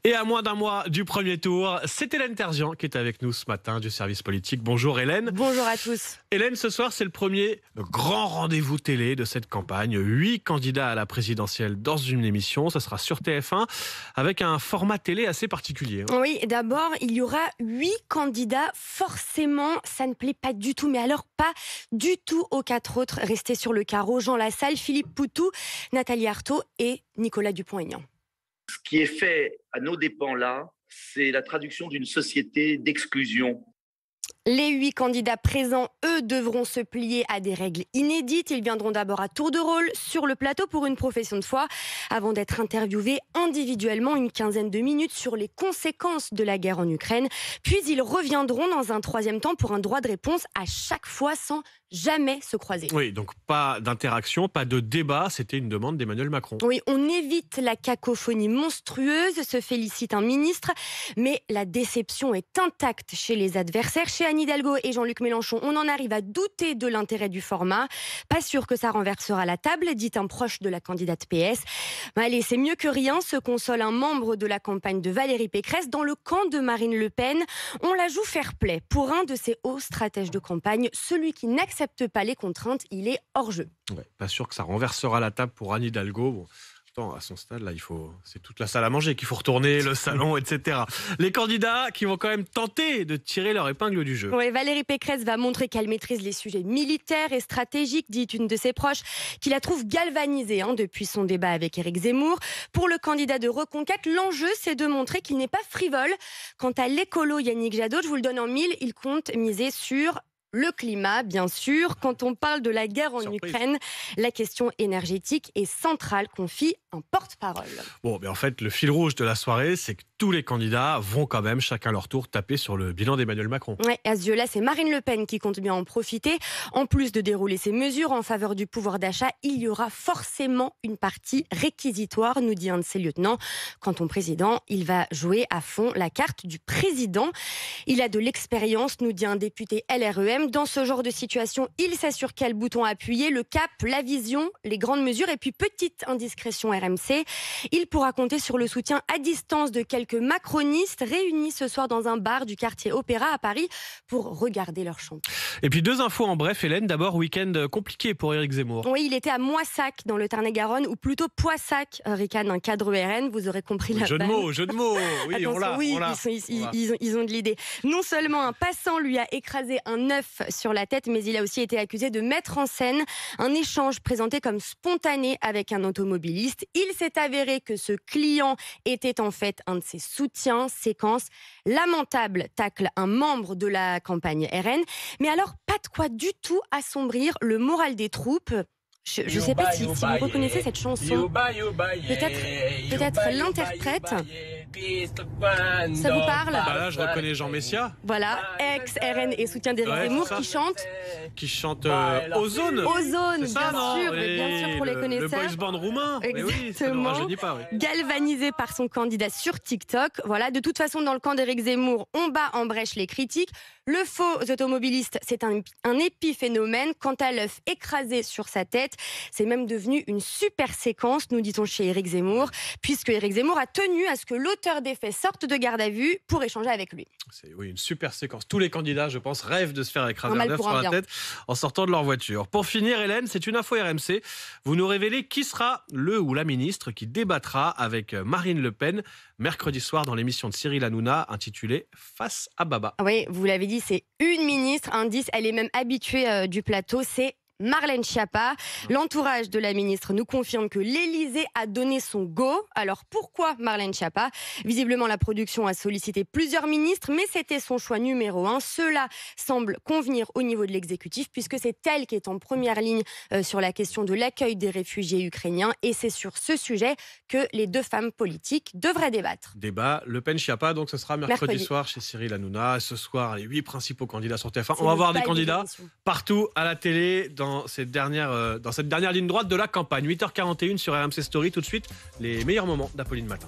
Et à moins d'un mois du premier tour, c'est Hélène Terzian qui est avec nous ce matin du service politique. Bonjour Hélène. Bonjour à tous. Hélène, ce soir, c'est le premier grand rendez-vous télé de cette campagne. 8 candidats à la présidentielle dans une émission. Ça sera sur TF1 avec un format télé assez particulier. Oui, d'abord, il y aura 8 candidats. Forcément, ça ne plaît pas du tout, mais alors pas du tout aux 4 autres restés sur le carreau. Jean Lassalle, Philippe Poutou, Nathalie Arthaud et Nicolas Dupont-Aignan. Ce qui est fait à nos dépens là, c'est la traduction d'une société d'exclusion. Les 8 candidats présents, eux, devront se plier à des règles inédites. Ils viendront d'abord à tour de rôle sur le plateau pour une profession de foi, avant d'être interviewés individuellement une quinzaine de minutes sur les conséquences de la guerre en Ukraine. Puis ils reviendront dans un troisième temps pour un droit de réponse à chaque fois sans jamais se croiser. Oui, donc pas d'interaction, pas de débat. C'était une demande d'Emmanuel Macron. Oui, on évite la cacophonie monstrueuse, se félicite un ministre, mais la déception est intacte chez les adversaires. Chez Anne Hidalgo et Jean-Luc Mélenchon, on en arrive à douter de l'intérêt du format. Pas sûr que ça renversera la table, dit un proche de la candidate PS. Allez, c'est mieux que rien, se console un membre de la campagne de Valérie Pécresse. Dans le camp de Marine Le Pen, on la joue fair-play. Pour un de ses hauts stratèges de campagne, celui qui n'accepte pas les contraintes, il est hors jeu. Ouais, pas sûr que ça renversera la table pour Anne Hidalgo. Bon. À son stade, là, c'est toute la salle à manger qu'il faut retourner, le salon, etc. Les candidats qui vont quand même tenter de tirer leur épingle du jeu. Oui, Valérie Pécresse va montrer qu'elle maîtrise les sujets militaires et stratégiques, dit une de ses proches, qui la trouve galvanisée depuis son débat avec Éric Zemmour. Pour le candidat de Reconquête, l'enjeu, c'est de montrer qu'il n'est pas frivole. Quant à l'écolo Yannick Jadot, je vous le donne en mille, il compte miser sur le climat, bien sûr. Quand on parle de la guerre en Ukraine, la question énergétique est centrale, confie un porte-parole. Bon, mais en fait, le fil rouge de la soirée, c'est que tous les candidats vont quand même, chacun leur tour, taper sur le bilan d'Emmanuel Macron. Oui, à ce yeux-là, c'est Marine Le Pen qui compte bien en profiter. En plus de dérouler ses mesures en faveur du pouvoir d'achat, il y aura forcément une partie réquisitoire, nous dit un de ses lieutenants. Quant au président, il va jouer à fond la carte du président. Il a de l'expérience, nous dit un député LREM. Dans ce genre de situation, il sait sur quel bouton appuyer, le cap, la vision, les grandes mesures. Et puis, petite indiscrétion RMC, il pourra compter sur le soutien à distance de quelques macronistes réunis ce soir dans un bar du quartier Opéra à Paris pour regarder leur chant. Et puis 2 infos en bref, Hélène. D'abord, week-end compliqué pour Éric Zemmour. Oui, il était à Moissac dans le Tarn-et-Garonne, ou plutôt Poissac, ricane un cadre RN. Vous aurez compris la vanne. Jeu de mots. Oui, attention, on l'a. Ils ont de l'idée. Non seulement un passant lui a écrasé un œuf sur la tête, mais il a aussi été accusé de mettre en scène un échange présenté comme spontané avec un automobiliste. Il s'est avéré que ce client était en fait un de ses soutiens. Séquence lamentable, tacle un membre de la campagne RN. Mais alors, pas de quoi du tout assombrir le moral des troupes. Je ne sais pas si vous reconnaissez cette chanson. Peut-être l'interprète. Ça vous parle? Là, je reconnais Jean Messia. Voilà, ex-RN et soutien d'Éric Zemmour qui chante Ozone. Ozone, ça, bien sûr, pour les connaisseurs. Le boys band roumain. Exactement. Oui, pas, oui. Galvanisé par son candidat sur TikTok. Voilà, de toute façon, dans le camp d'Éric Zemmour, on bat en brèche les critiques. Le faux automobiliste, c'est un épiphénomène. Quant à l'œuf écrasé sur sa tête, c'est même devenu une super séquence, nous dit-on chez Éric Zemmour, puisque Éric Zemmour a tenu à ce que l'auteur des faits sorte de garde à vue pour échanger avec lui. C'est une super séquence. Tous les candidats, je pense, rêvent de se faire écraser un œuf sur la bien. tête en sortant de leur voiture. Pour finir, Hélène, c'est une info RMC. Vous nous révélez qui sera le ou la ministre qui débattra avec Marine Le Pen mercredi soir dans l'émission de Cyril Hanouna intitulée Face à Baba. Oui, vous l'avez dit, c'est une ministre, indice, elle est même habituée du plateau, c'est Marlène Schiappa. L'entourage de la ministre nous confirme que l'Élysée a donné son go. Alors pourquoi Marlène Schiappa? Visiblement, la production a sollicité plusieurs ministres, mais c'était son choix numéro 1. Cela semble convenir au niveau de l'exécutif, puisque c'est elle qui est en première ligne sur la question de l'accueil des réfugiés ukrainiens. Et c'est sur ce sujet que les 2 femmes politiques devraient débattre. Débat Le Pen-Schiappa, donc ce sera mercredi soir chez Cyril Hanouna. Ce soir, les 8 principaux candidats sur TF1. On va voir des candidats partout à la télé, dans cette dernière ligne droite de la campagne. 8h41 sur RMC Story. Tout de suite, les meilleurs moments d'Apolline Matin.